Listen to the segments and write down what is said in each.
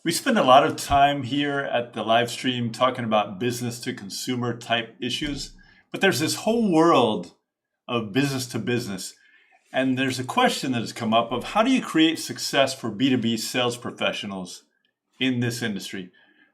We spend a lot of time here at the live stream talking about business to consumer type issues, but there's this whole world of business to business. And there's a question that has come up of how do you create success for B2B sales professionals in this industry?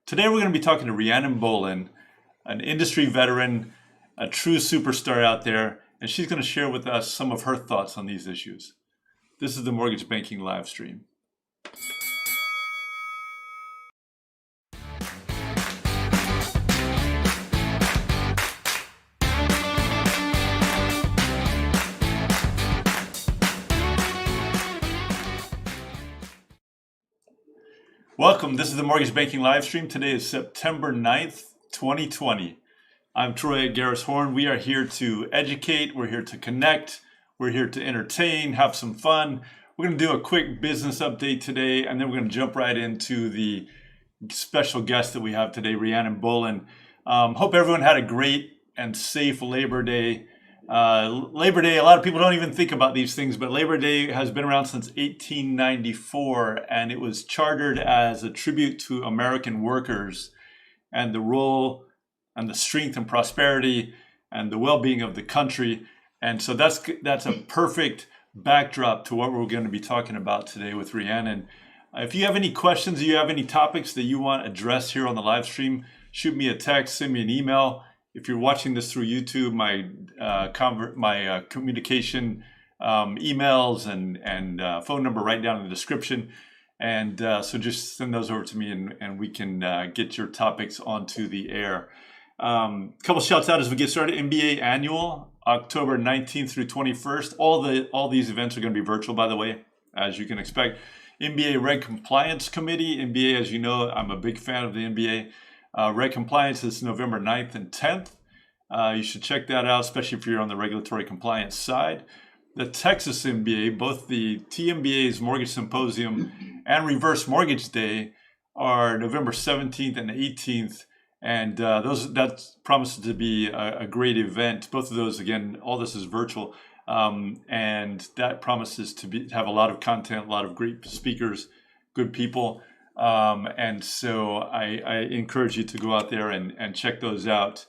Today, we're going to be talking to Rhiannon Bolen, an industry veteran, a true superstar out there, and she's going to share with us some of her thoughts on these issues. This is the Mortgage Banking live stream. Welcome. This is the Mortgage Banking live stream. Today is September 9th, 2020. I'm Troy Garris-Horn. We are here to educate. We're here to connect. We're here to entertain, have some fun. We're going to do a quick business update today, and then we're going to jump right into the special guest that we have today, Rhiannon Bolen. Hope everyone had a great and safe Labor Day. Labor Day, a lot of people don't even think about these things, but Labor Day has been around since 1894, and it was chartered as a tribute to American workers and the role and the strength and prosperity and the well-being of the country. And so that's a perfect backdrop to what we're going to be talking about today with Rhiannon. If you have any questions, you have any topics that you want addressed here on the live stream, shoot me a text, send me an email. If you're watching this through YouTube, my communication emails and phone number right down in the description. And so just send those over to me and we can get your topics onto the air. Couple shouts out as we get started. MBA Annual, October 19th through 21st. All these events are going to be virtual, by the way, as you can expect. MBA Reg Compliance Committee. MBA, as you know, I'm a big fan of the MBA. Reg Compliance is November 9th and 10th. You should check that out, especially if you're on the regulatory compliance side. The Texas MBA, both the TMBA's Mortgage Symposium and Reverse Mortgage Day are November 17th and 18th. And that promises to be a great event. Both of those, again, all this is virtual. And that promises to have a lot of content, a lot of great speakers, good people. And so I encourage you to go out there and check those out.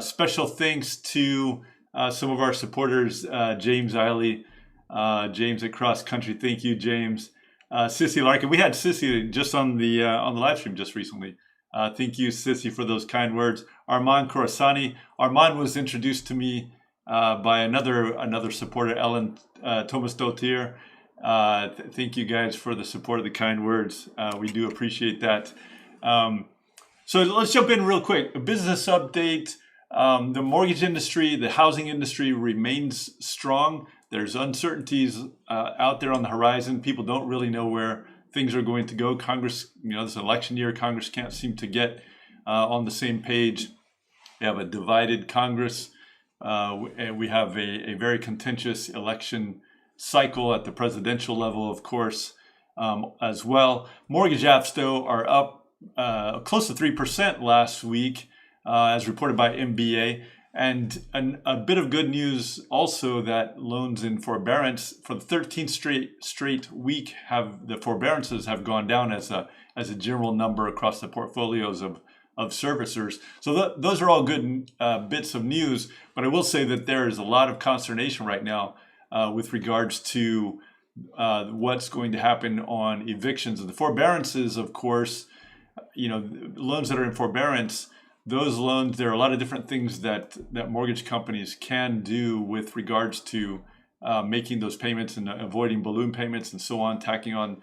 Special thanks to some of our supporters, James Eiley, James at Cross Country. Thank you, James. Sissy Larkin. We had Sissy just on the live stream just recently. Thank you, Sissy, for those kind words. Armand Khorasani. Armand was introduced to me by another supporter, Ellen Thomas Dotier. Thank you guys for the support of the kind words. We do appreciate that. So let's jump in real quick. A business update. The mortgage industry, the housing industry remains strong. There's uncertainties out there on the horizon. People don't really know where things are going to go. Congress, this election year, Congress can't seem to get on the same page. We have a divided Congress. And we have a very contentious election cycle at the presidential level, of course, as well. Mortgage apps, though, are up close to 3% last week, as reported by MBA. And a bit of good news also that loans in forbearance for the 13th straight week the forbearances have gone down as a general number across the portfolios of servicers. So those are all good bits of news. But I will say that there is a lot of consternation right now with regards to what's going to happen on evictions. And the forbearances, of course, loans that are in forbearance, those loans, there are a lot of different things that mortgage companies can do with regards to making those payments and avoiding balloon payments and so on, tacking on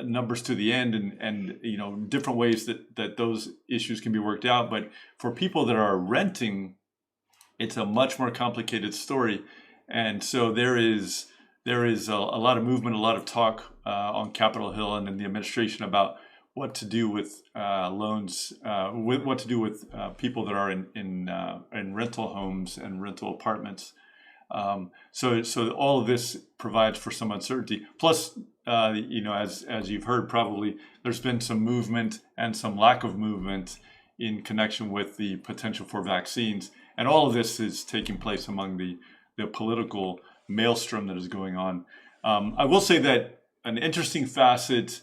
numbers to the end and different ways that those issues can be worked out. But for people that are renting, it's a much more complicated story. And so there is a lot of movement, a lot of talk on Capitol Hill and in the administration about what to do with loans, what to do with people that are in rental homes and rental apartments. So all of this provides for some uncertainty. Plus, as you've heard, probably there's been some movement and some lack of movement in connection with the potential for vaccines, and all of this is taking place among the political maelstrom that is going on. I will say that an interesting facet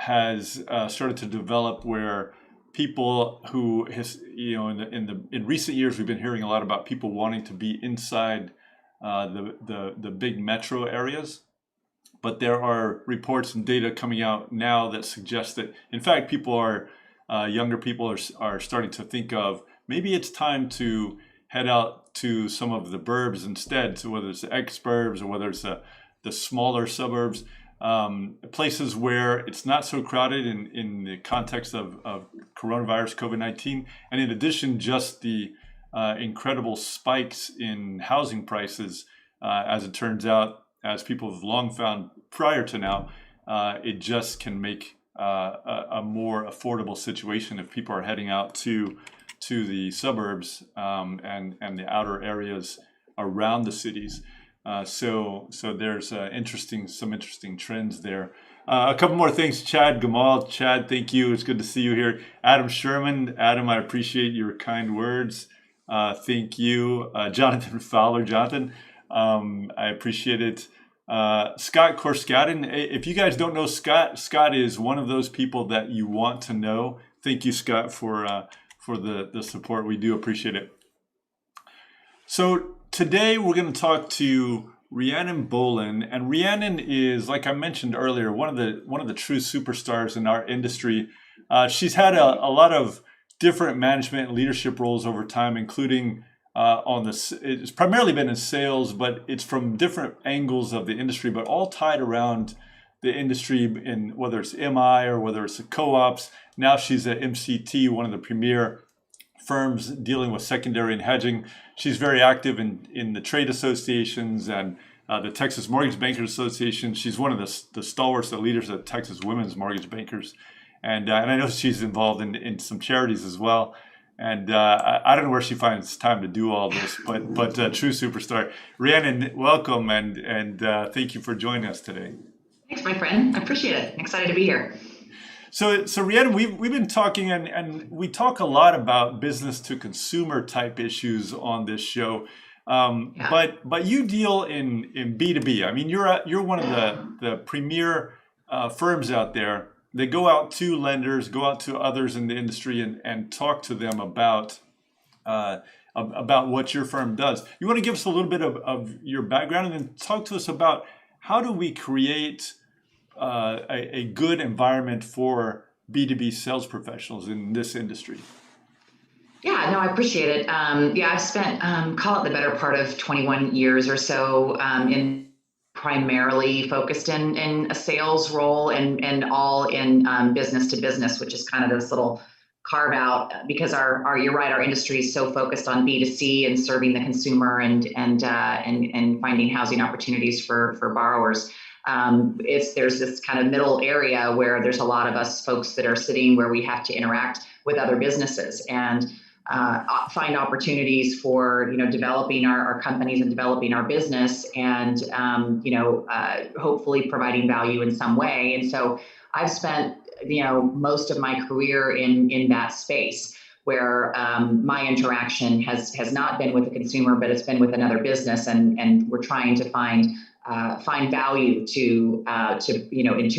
has started to develop where people who in recent years we've been hearing a lot about people wanting to be inside the big metro areas. But there are reports and data coming out now that suggest that, in fact, younger people are starting to think of maybe it's time to head out to some of the burbs instead. So whether it's the ex-burbs or whether it's the smaller suburbs, places where it's not so crowded in the context of coronavirus, COVID-19. And in addition, just the incredible spikes in housing prices, as it turns out, as people have long found prior to now, it just can make a more affordable situation if people are heading out to the suburbs and the outer areas around the cities. So there's some interesting trends there. A couple more things. Chad Gamal. Chad, thank you. It's good to see you here. Adam Sherman. Adam, I appreciate your kind words. Thank you. Jonathan Fowler. Jonathan, I appreciate it. Scott Korskaden. If you guys don't know Scott, Scott is one of those people that you want to know. Thank you, Scott, for the support. We do appreciate it. So today we're going to talk to Rhiannon Bolen, and Rhiannon is, like I mentioned earlier, one of the true superstars in our industry. She's had a lot of different management and leadership roles over time, including it's primarily been in sales, but it's from different angles of the industry, but all tied around the industry in whether it's MI or whether it's the co-ops. Now she's at MCT, one of the premier firms dealing with secondary and hedging. She's very active in the trade associations and the Texas Mortgage Bankers Association. She's one of the stalwarts, the leaders of Texas Women's Mortgage Bankers. And I know she's involved in some charities as well. And I don't know where she finds time to do all this, but true superstar. Rhiannon, welcome, and thank you for joining us today. Thanks, my friend. I appreciate it. I'm excited to be here. So Rhiannon, we've been talking, and we talk a lot about business to consumer type issues on this show. But you deal in B2B. I mean, you're one of the premier firms out there. They go out to lenders, go out to others in the industry, and talk to them about what your firm does. You want to give us a little bit of your background, and then talk to us about how do we create a good environment for B2B sales professionals in this industry? Yeah, no, I appreciate it. I've spent, call it the better part of 21 years or so in primarily focused in a sales role and all in business to business, which is kind of this little carve out because you're right, our industry is so focused on B2C and serving the consumer and finding housing opportunities for borrowers. There's this kind of middle area where there's a lot of us folks that are sitting where we have to interact with other businesses and find opportunities for developing our companies and developing our business and hopefully providing value in some way. And so I've spent most of my career in that space where my interaction has not been with the consumer, but it's been with another business, and we're trying to find value to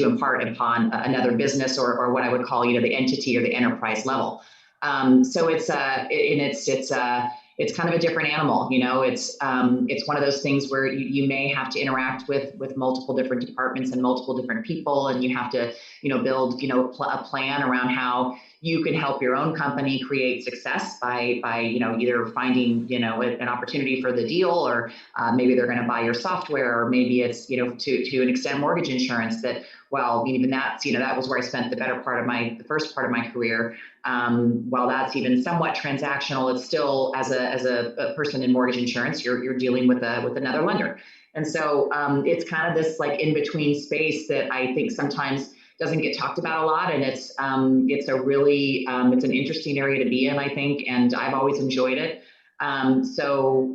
impart upon another business or what I would call the entity or the enterprise level. So it's kind of a different animal. It's one of those things where you may have to interact with multiple different departments and multiple different people, and you have to build a plan around how you can help your own company create success by either finding an opportunity for the deal, or maybe they're going to buy your software, or maybe it's to an extent mortgage insurance that, well, even that's that was where I spent the first part of my career. While that's even somewhat transactional, it's still as a person in mortgage insurance, you're dealing with another lender, and so it's kind of this like in between space that I think sometimes doesn't get talked about a lot, and it's a really it's an interesting area to be in, I think, and I've always enjoyed it. So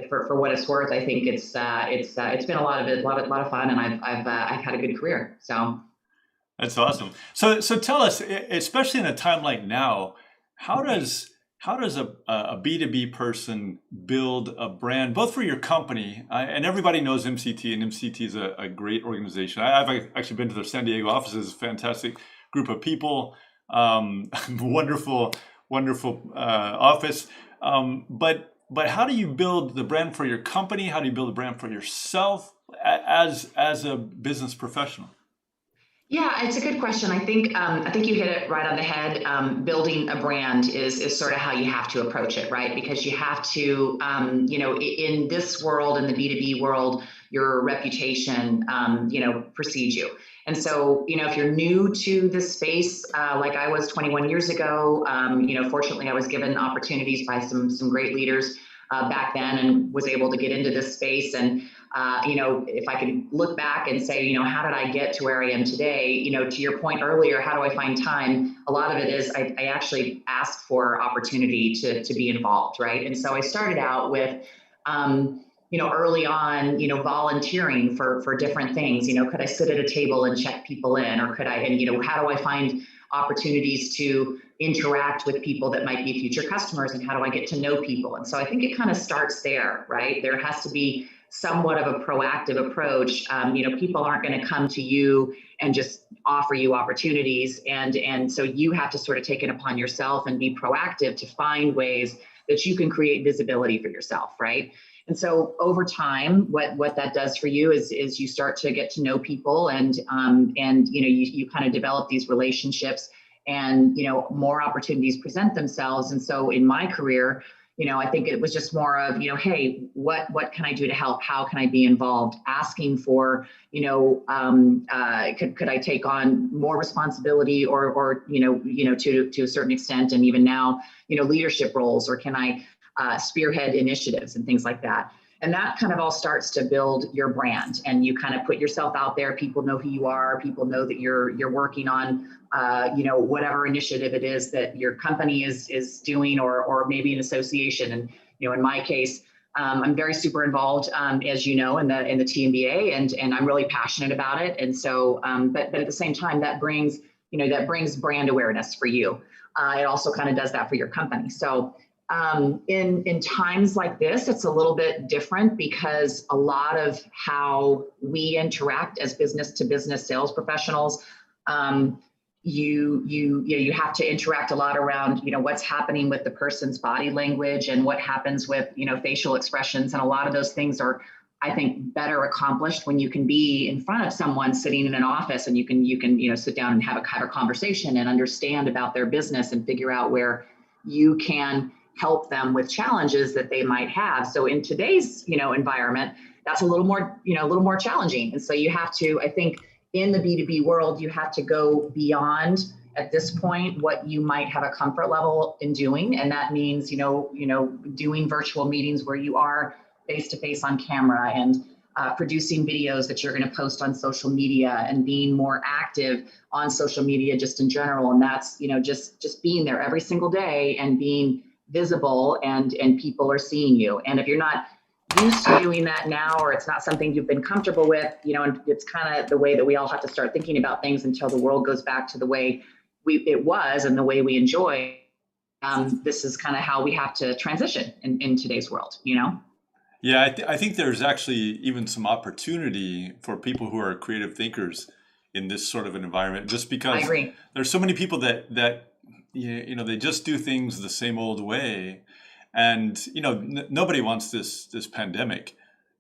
for what it's worth, I think it's been a lot of fun, and I've had a good career. So that's awesome. So tell us, especially in a time like now, how does how does a B2B person build a brand, both for your company, and everybody knows MCT, and MCT is a great organization. I've actually been to their San Diego offices, fantastic group of people, wonderful, wonderful office. But how do you build the brand for your company? How do you build a brand for yourself as a business professional? Yeah, it's a good question. I think you hit it right on the head. Building a brand is sort of how you have to approach it, right? Because you have to, in this world, in the B2B world, your reputation, precedes you. And so, if you're new to this space, like I was 21 years ago, fortunately, I was given opportunities by some great leaders back then, and was able to get into this space. And if I could look back and say, how did I get to where I am today? To your point earlier, how do I find time? A lot of it is I actually ask for opportunity to be involved, right? And so I started out with, early on, volunteering for different things. Could I sit at a table and check people in, or could I? And how do I find opportunities to interact with people that might be future customers, and how do I get to know people? And so I think it kind of starts there, right? There has to be somewhat of a proactive approach. People aren't going to come to you and just offer you opportunities. And so you have to sort of take it upon yourself and be proactive to find ways that you can create visibility for yourself, right? And so over time, what that does for you is you start to get to know people, and you kind of develop these relationships, and more opportunities present themselves. And so in my career, I think it was just more of, hey, what can I do to help? How can I be involved? Asking for, could I take on more responsibility, or to a certain extent, and even now, leadership roles, or can I spearhead initiatives and things like that. And that kind of all starts to build your brand, and you kind of put yourself out there. People know who you are. People know that you're working on, whatever initiative it is that your company is doing, or maybe an association. And, in my case, I'm very super involved, as you know, in the TMBA, and I'm really passionate about it. And so, but at the same time, that brings brand awareness for you. It also kind of does that for your company. So, in times like this, it's a little bit different, because a lot of how we interact as business to business sales professionals, you have to interact a lot around, what's happening with the person's body language, and what happens with, facial expressions. And a lot of those things are, I think, better accomplished when you can be in front of someone sitting in an office, and you can sit down and have a conversation and understand about their business, and figure out where you can help them with challenges that they might have. So in today's, environment, that's a little more challenging. And so you have to, I think, in the B2B world, you have to go beyond, at this point, what you might have a comfort level in doing. And that means, doing virtual meetings where you are face-to-face on camera, and producing videos that you're going to post on social media, and being more active on social media just in general. And that's, just being there every single day, and being visible, and people are seeing you. And if you're not used to doing that now, or it's not something you've been comfortable with, and it's kind of the way that we all have to start thinking about things until the world goes back to the way it was, and the way we enjoy. This is kind of how we have to transition in today's world, Yeah, I think there's actually even some opportunity for people who are creative thinkers in this sort of an environment, just because I agree. there's so many people that they just do things the same old way. And, nobody wants this pandemic.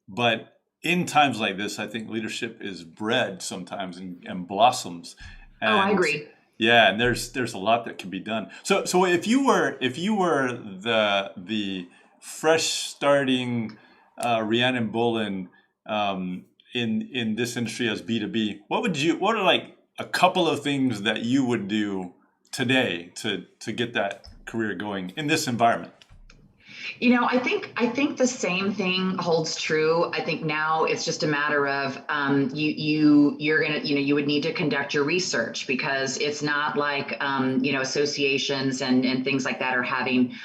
But in times like this, I think leadership is bred sometimes, and blossoms. And, I agree. Yeah, and there's a lot that can be done. So if you were the fresh starting Rhiannon Bolen, in this industry as B2B, what are like a couple of things that you would do today to get that career going in this environment? I think the same thing holds true. I think now it's just a matter of you would need to conduct your research, because it's not like associations and things like that are having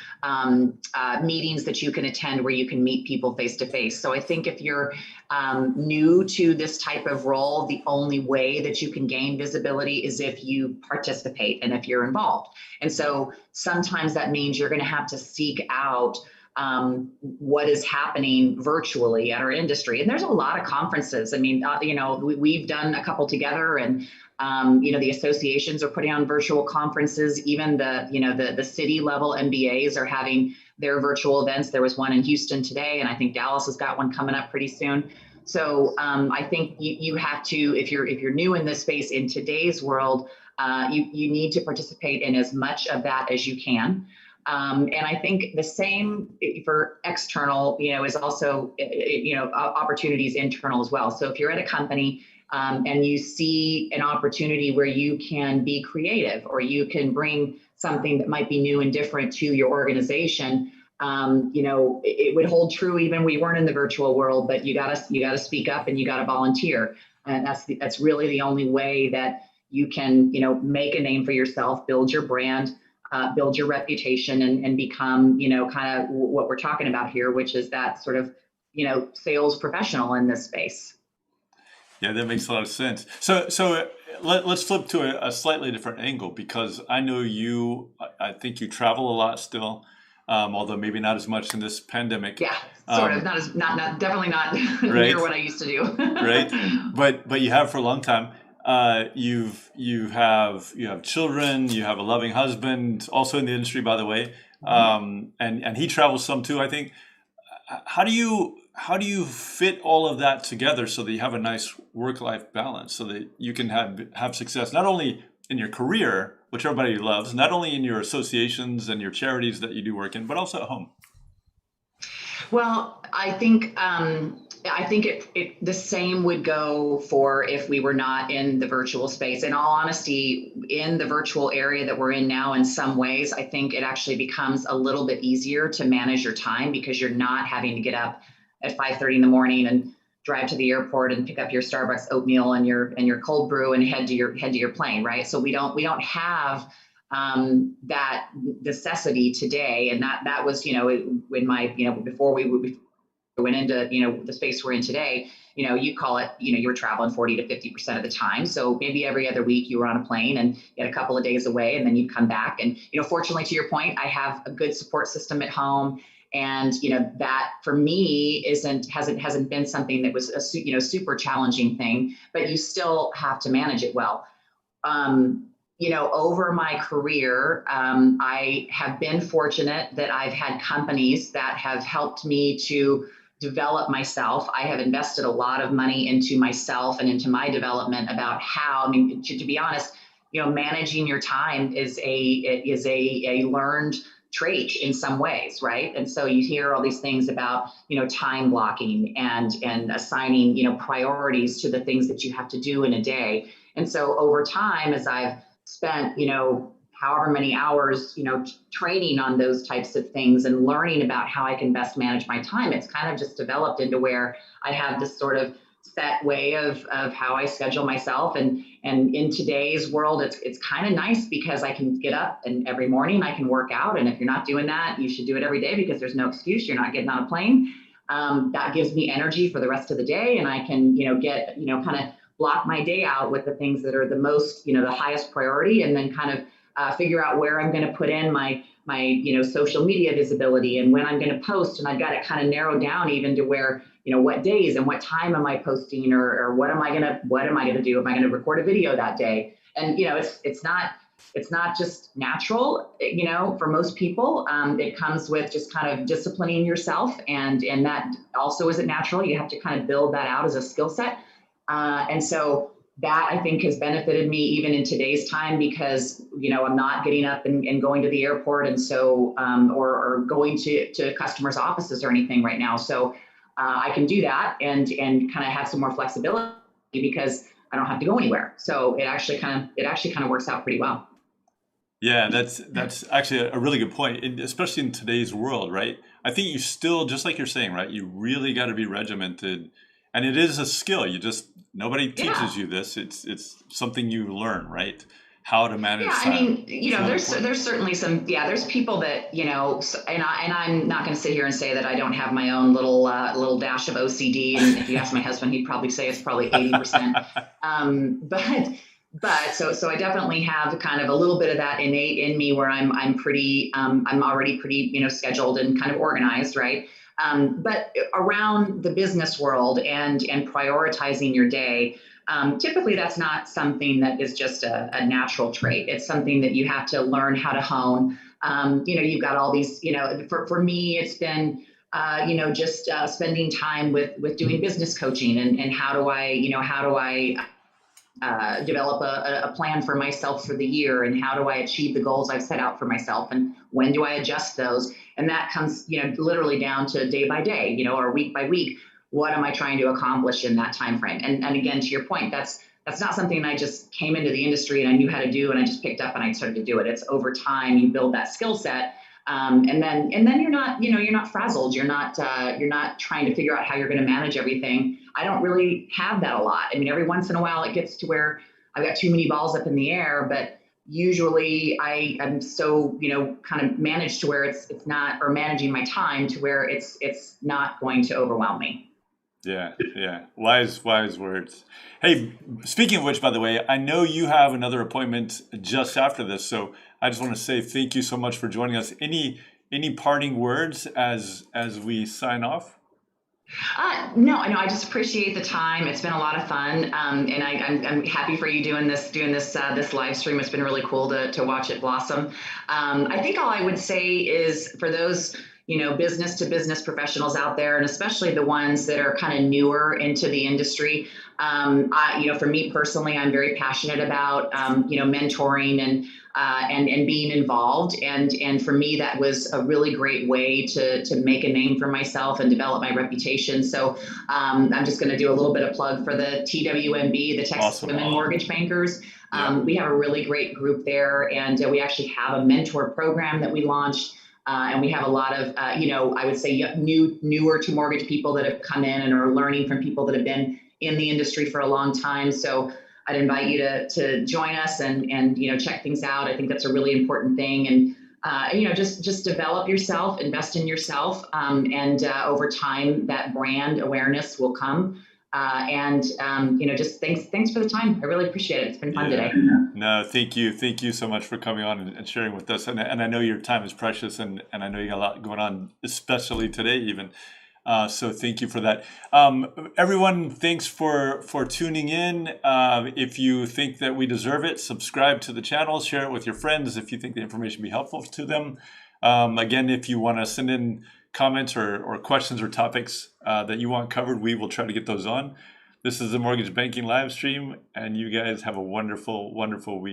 meetings that you can attend where you can meet people face to face. So I think if you're new to this type of role, the only way that you can gain visibility is if you participate and if you're involved. And so sometimes that means you're going to have to seek out what is happening virtually at our industry. And there's a lot of conferences. I mean, we've done a couple together, and the associations are putting on virtual conferences. Even the city level MBAs are having their virtual events. There was one in Houston today, and I think Dallas has got one coming up pretty soon. So I think you have to, if you're new in this space in today's world, you need to participate in as much of that as you can. And I think the same for external, is also, opportunities internal as well. So if you're at a company and you see an opportunity where you can be creative, or you can bring something that might be new and different to your organization, it would hold true even we weren't in the virtual world, but you gotta speak up and you gotta volunteer. And that's really the only way that you can, make a name for yourself, build your brand, build your reputation, and become, kind of what we're talking about here, which is that sort of, sales professional in this space. Yeah, that makes a lot of sense. So let's flip to a slightly different angle, because I know I think you travel a lot still, although maybe not as much in this pandemic. Yeah, sort of, not definitely not right? near what I used to do. Right, but you have for a long time. You have children, you have a loving husband, also in the industry, by the way, and he travels some too, I think. How do you fit all of that together so that you have a nice work-life balance, so that you can have success not only in your career, which everybody loves, not only in your associations and your charities that you do work in, but also at home? Well, I think the same would go for if we were not in the virtual space. In all honesty, in the virtual area that we're in now, in some ways, I think it actually becomes a little bit easier to manage your time, because you're not having to get up at 5:30 in the morning and drive to the airport and pick up your Starbucks oatmeal and your cold brew and head to your plane, right? So we don't have that necessity today, and that was before we went into the space we're in today. You call it, you were traveling 40 to 50% of the time. So maybe every other week you were on a plane and you had a couple of days away, and then you'd come back. And fortunately, to your point, I have a good support system at home. And that for me hasn't been something that was a super challenging thing, but you still have to manage it well. Over my career, I have been fortunate that I've had companies that have helped me to develop myself. I have invested a lot of money into myself and into my development about how, to be honest, managing your time is a learned trait in some ways, right? And so you hear all these things about, time blocking and assigning, priorities to the things that you have to do in a day. And so over time, as I've spent, however many hours, training on those types of things and learning about how I can best manage my time, it's kind of just developed into where I have this sort of set way of how I schedule myself. And in today's world, it's kind of nice, because I can get up and every morning I can work out. And if you're not doing that, you should do it every day, because there's no excuse. You're not getting on a plane. That gives me energy for the rest of the day. And I can, get, kind of block my day out with the things that are the most, the highest priority, and then kind of figure out where I'm going to put in my social media visibility and when I'm going to post. And I've got it kind of narrowed down even to where, what days and what time am I posting, or what am I going to do? Am I going to record a video that day? And, it's not just natural, for most people. It comes with just kind of disciplining yourself. And that also isn't natural. You have to kind of build that out as a skill set. And so that, I think, has benefited me even in today's time, because, I'm not getting up and going to the airport, and so, or going to customers' offices or anything right now. So I can do that and kind of have some more flexibility, because I don't have to go anywhere. So it actually kind of works out pretty well. Yeah, that's actually a really good point, especially in today's world, right? I think you still, just like you're saying, right, you really got to be regimented, and it is a skill. Nobody teaches you this. It's something you learn, right? how to manage Yeah, I time. mean, there's certainly some, there's people that, and I'm not going to sit here and say that I don't have my own little dash of OCD. And if you ask my husband, he'd probably say it's probably 80%. So I definitely have kind of a little bit of that innate in me where I'm already pretty, scheduled and kind of organized, right? But around the business world and prioritizing your day, typically that's not something that is just a natural trait. It's something that you have to learn how to hone. You've got all these, for me, it's been, just spending time with doing business coaching and how do I develop a plan for myself for the year, and how do I achieve the goals I've set out for myself, and when do I adjust those? And that comes, literally down to day by day, or week by week. What am I trying to accomplish in that time frame? And again, to your point, that's not something I just came into the industry and I knew how to do and I just picked up and I started to do it. It's over time you build that skill set. And then you're not frazzled. You're not trying to figure out how you're going to manage everything. I don't really have that a lot. I mean, every once in a while it gets to where I've got too many balls up in the air, but usually I am so, kind of managed to where it's not, or managing my time to where it's not going to overwhelm me. Yeah, yeah. Wise words. Hey, speaking of which, by the way, I know you have another appointment just after this, so I just want to say thank you so much for joining us. Any parting words as we sign off? No, I just appreciate the time. It's been a lot of fun, and I'm happy for you doing this live stream. It's been really cool to watch it blossom. I think all I would say is for those business to business professionals out there, and especially the ones that are kind of newer into the industry. For me personally, I'm very passionate about mentoring and being involved. And for me, that was a really great way to make a name for myself and develop my reputation. So I'm just going to do a little bit of plug for the TWMB, the Texas Awesome. Women Mortgage Bankers. We have a really great group there, and we actually have a mentor program that we launched. And we have a lot of, I would say newer to mortgage people that have come in and are learning from people that have been in the industry for a long time. So I'd invite you to join us and check things out. I think that's a really important thing. And just develop yourself, invest in yourself, and over time that brand awareness will come. Just thanks for the time. I really appreciate it. It's been fun today. No, thank you so much for coming on and sharing with us. And I know your time is precious, and I know you got a lot going on, especially today even. So thank you for that. Everyone, thanks for tuning in. If you think that we deserve it, subscribe to the channel, share it with your friends if you think the information be helpful to them. Again, if you want to send in comments or questions or topics that you want covered, we will try to get those on. This is the Mortgage Banking live stream, and you guys have a wonderful, wonderful week.